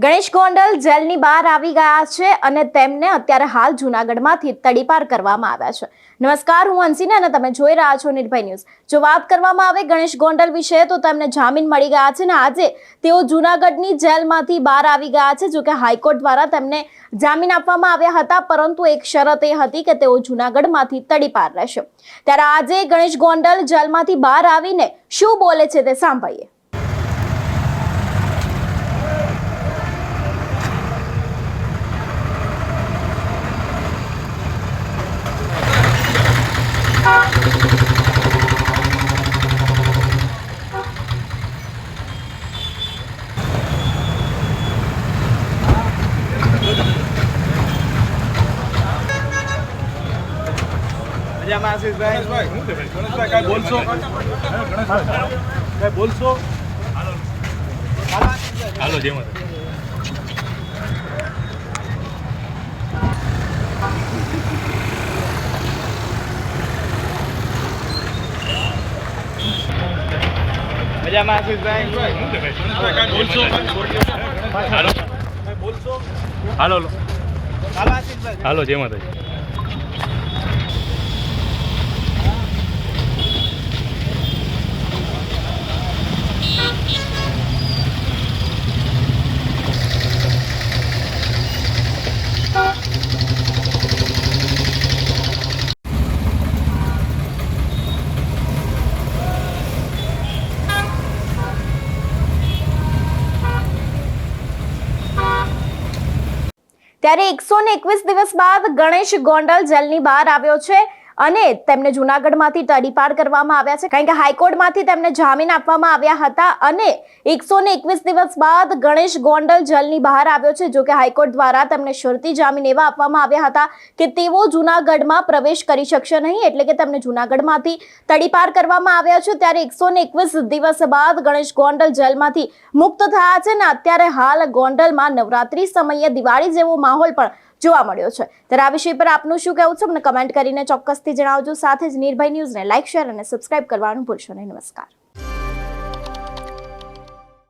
ગણેશ ગોંડલ જેલની બહાર આવી ગયા છે અને તેમને અત્યારે હાલ જૂનાગઢમાંથી તડીપાર કરવામાં આવ્યા છે। નમસ્કાર, હું હંસિના અને તમે જોઈ રહ્યા છો નિર્ભય ન્યૂઝ। જો વાત કરવામાં આવે ગણેશ ગોંડલ વિશે તો તેમને જામીન મળી ગયા છે અને આજે તેઓ જૂનાગઢની જેલમાંથી બહાર આવી ગયા છે। જો કે હાઈકોર્ટ દ્વારા તેમને જામીન આપવામાં આવ્યા હતા, પરંતુ એક શરત એ હતી કે તેઓ જૂનાગઢમાંથી તડીપાર રહેશે। ત્યારે આજે ગણેશ ગોંડલ જેલમાંથી બહાર આવીને શું બોલે છે તે સાંભળીએ। હાલો જય માતા। મજામાં આશીષભાઈ બોલશો? હાલો બોલશો? હાલો હાલો જય માતા। ત્યારે 121 દિવસ બાદ ગણેશ ગોંડલ જેલની બહાર આવ્યો છે અને તેમને જૂનાગઢમાંથી તડીપાર કરવામાં આવ્યા છે, કારણ કે હાઈકોર્ટમાંથી તેમને જામીન આપવામાં આવ્યા હતા અને 121 દિવસ બાદ ગણેશ ગોંડલ જેલની બહાર આવ્યો છે। જો કે હાઈકોર્ટ દ્વારા તેમને શરતી જામીન એવા આપવામાં આવ્યા હતા કે તેઓ જૂનાગઢમાં પ્રવેશ કરી શકશે નહીં, એટલે કે તેમને જૂનાગઢમાંથી તડીપાર કરવામાં આવ્યા છે। ત્યારે 121 દિવસ બાદ ગણેશ ગોંડલ જેલમાંથી મુક્ત થયા છે અને અત્યારે હાલ ગોંડલમાં નવરાત્રી સમયે દિવાળી જેવો માહોલ પણ જોવા મળ્યો છે। ત્યારે આ વિષય પર આપનું શું કહેવું છે મને કમેન્ટ કરીને ચોક્કસથી જણાવજો। સાથે જ નિર્ભય ન્યૂઝને લાઇક, શેર અને સબસ્ક્રાઇબ કરવાનું ભૂલશો નહીં। નમસ્કાર।